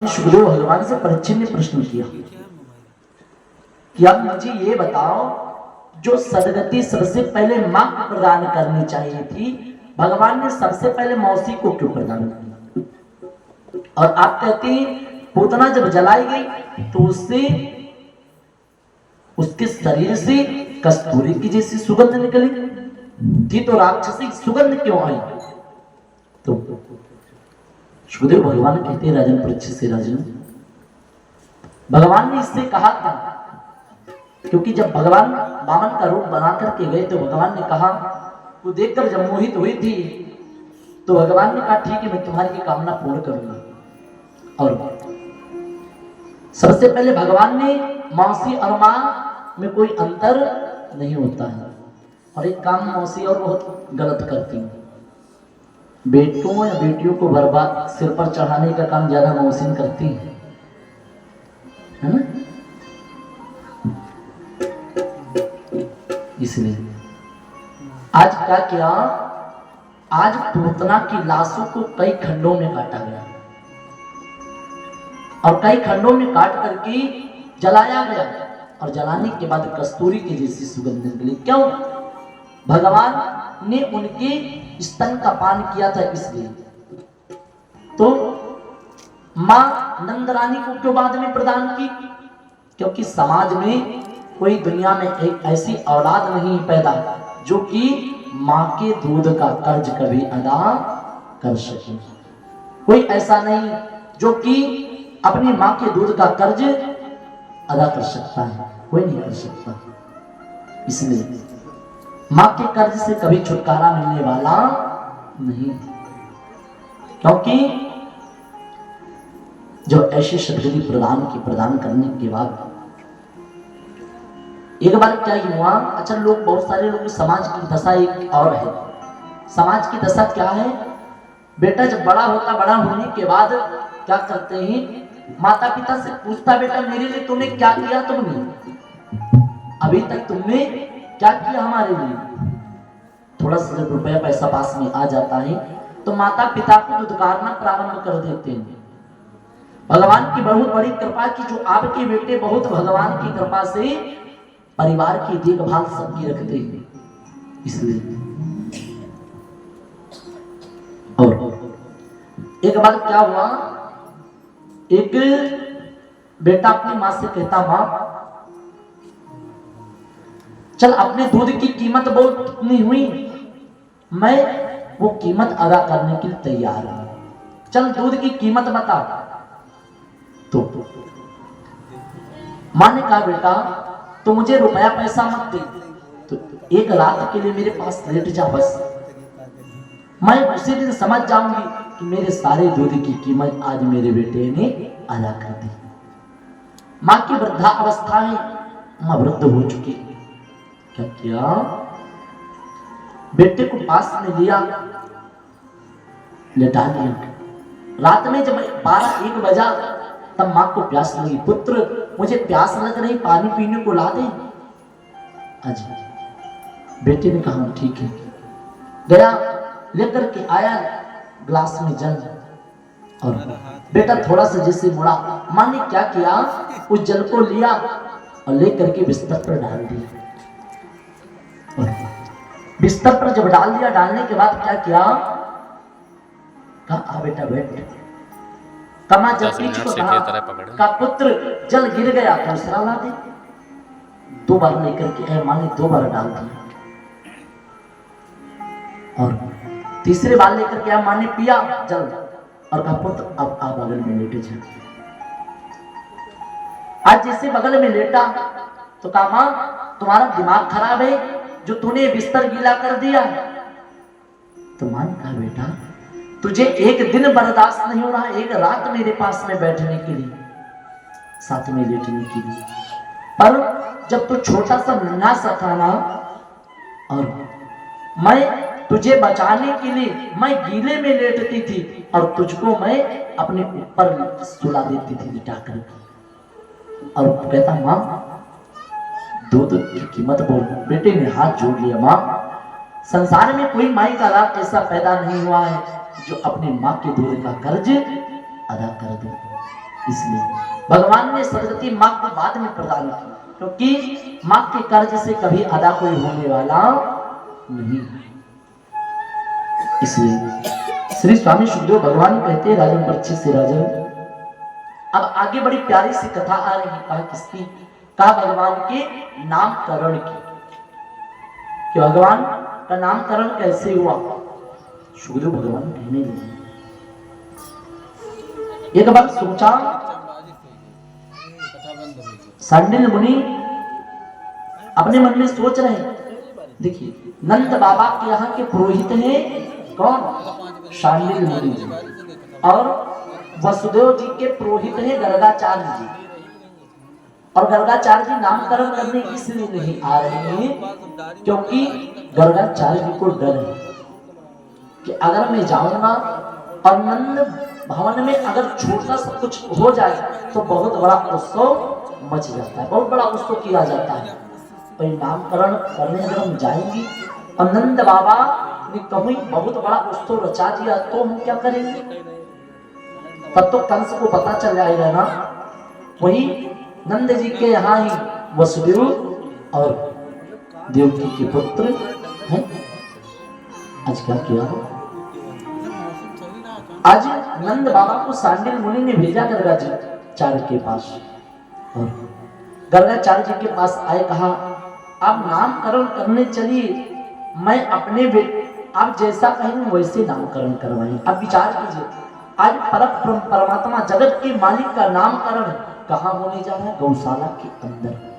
सुखदेव भगवान से परीक्षित ने प्रश्न किया कि अब मुझे ये बताओ, जो सदगति सबसे पहले मां को प्रदान करनी चाहिए थी, भगवान ने सबसे पहले मौसी को क्यों प्रदान किया? और आप कहते हैं पूतना जब जलाई गई तो उससे उसके शरीर से कस्तूरी की जैसी सुगंध निकली थी, तो राक्षसी सुगंध क्यों आई? तो सुखदेव भगवान कहते हैं राजन परीक्षित से, राजन भगवान ने इससे कहा था, क्योंकि जब भगवान वामन का रूप बना करके गए तो भगवान ने कहा, वो देखकर जब मोहित हुई थी तो भगवान ने कहा ठीक है मैं तुम्हारी ये कामना पूर्ण करूंगा। और सबसे पहले भगवान ने मौसी और मां में कोई अंतर नहीं होता है, और एक काम मौसी और बहुत गलत करती है, बेटों या बेटियों को बर्बाद सिर पर चढ़ाने का काम ज्यादा मौसी करती है ना। इसलिए आज क्या किया, आज पूतना की लाशों को कई खंडों में काटा गया और कई खंडों में काट करके जलाया गया, और जलाने के बाद कस्तूरी की जैसी सुगंध निकली। क्यों? भगवान ने उनके स्तन का पान किया था इसलिए। तो मां नंदरानी को क्यों बाद में प्रदान की? क्योंकि समाज में कोई दुनिया में एक ऐसी औलाद नहीं पैदा जो कि मां के दूध का कर्ज कभी अदा कर सके। कोई ऐसा नहीं जो कि अपनी मां के दूध का कर्ज अदा कर सकता है, कोई नहीं कर सकता। इसलिए मां के कर्ज से कभी छुटकारा मिलने वाला नहीं, क्योंकि जो ऐसी सदगति प्रदान करने के बाद एक बार क्या हुआ, अच्छा लोग बहुत सारे लोग, समाज की दशा एक और है। समाज की दशा क्या है, बेटा जब बड़ा होने के बाद क्या करते हैं, माता पिता से पूछता बेटा मेरे लिए तुमने क्या किया, तुमने अभी तक तुमने क्या किया हमारे लिए। थोड़ा सा जब रुपया पैसा पास में आ जाता है तो माता पिता को दुदकारना प्रारंभ कर देते हैं। भगवान की बहुत बड़ी कृपा की जो आपके बेटे बहुत भगवान की कृपा से परिवार की देखभाल सबकी रखते हैं। इसलिए और एक बार क्या हुआ, एक बेटा अपनी मां से कहता, मां चल अपने दूध की कीमत बोल कितनी हुई, मैं वो कीमत अदा करने के लिए तैयार हूं, चल दूध की कीमत बता। तो मां ने कहा बेटा तो मुझे रुपया पैसा मत दे, तो एक रात के लिए मेरे पास लेट जा बस, मैं उसी दिन समझ जाऊंगी कि मेरे सारे दूध की कीमत आज मेरे बेटे ने अदा कर दी। मां की वृद्धावस्था में मां वृद्ध हो चुकी, क्या किया, बेटे को पास में लिया, लेटा दिया। रात में जब 12-1 बजा तब मां को प्यास लगी, पुत्र मुझे प्यास लग रही, पानी पीने को ला दे। आज बेटे ने कहा ठीक है, गया लेकर के आया ग्लास में जल, और बेटा थोड़ा सा जैसे मुड़ा, मां ने क्या किया, उस जल को लिया और लेकर के बिस्तर पर डाल दिया। बिस्तर पर जब डाल दिया, डालने के बाद क्या किया, कहा आ बेटा बैठ, कमा जब पीछ को का पुत्र जल गिर गया दूसरा ला दे। 2 बार लेकर के मां ने 2 बार डाल दिया, और तीसरे बार लेकर के मां ने पिया जल, और कहा पुत्र अब आ बगल में लेटे जा। आज जैसे बगल में लेटा तो कहा मां तुम्हारा दिमाग खराब है जो तूने बिस्तर गीला कर दिया। तो मां ने कहा बेटा तुझे एक दिन बर्दाश्त नहीं हो रहा, एक रात मेरे पास में बैठने के लिए, साथ में लेटने के लिए, पर जब तू छोटा सा नन्हा सा था ना, और मैं तुझे बचाने के लिए मैं गीले में लेटती थी और तुझको मैं अपने ऊपर सुला देती थी लिटा करके। और कहता मां दूध की कीमत बोल। बेटे ने हाथ जोड़ लिया, मां संसार में कोई माई का लाभ ऐसा पैदा नहीं हुआ है जो अपने मां के दूध का कर्ज अदा कर दे। इसलिए भगवान ने सदगति माँ को बाद में प्रदान की, क्योंकि माँ के कर्ज से कभी अदा कोई होने वाला नहीं। इसलिए श्री स्वामी सुखदेव भगवान कहते हैं राजन परीक्षित से, राजन अब आगे बड़ी प्यारी सी कथा आ रही है। कहा किसकी? कहा भगवान के नामकरण की। कि भगवान का नामकरण कैसे हुआ? सुखदेव भगवान कहने लगे, एक बार सोचा, सांडिल्य मुनि अपने मन में सोच रहे हैं। देखिए नंद बाबा के यहाँ के पुरोहित हैं कौन? सांडिल्य मुनि। और वसुदेव जी के पुरोहित हैं गर्गाचार्य जी। और गर्गाचार्य जी नामकरण करने इसलिए नहीं आ रहे हैं क्योंकि गर्गाचार्य जी को डर है कि अगर मैं जाऊंगा और नंद भवन में अगर छोटा सा कुछ हो जाए तो बहुत बड़ा उत्सव मच जाता है, बहुत बड़ा उत्सव किया जाता है। तो नामकरण करने अगर हम जाएंगे और नंद बाबा ने कहीं बहुत बड़ा उत्सव रचा दिया तो हम क्या करेंगे? तब तो कंस को पता चल जाएगा ना। वही नंद जी के यहाँ ही वसुदेव और देवकी के पुत्र हैं। आज क्या किया? आज नंद बाबा को सांडिल्य मुनि ने भेजा गर्गाचार्य के पास, और गर्गाचार्य जी के पास आए, कहा आप नामकरण करने चलिए, मैं अपने आप जैसा कहेंगे वैसे नामकरण करवाएं। अब विचार कीजिए, आज परमात्मा जगत के मालिक का नामकरण कहाँ होने जा रहा है? गौशाला के अंदर।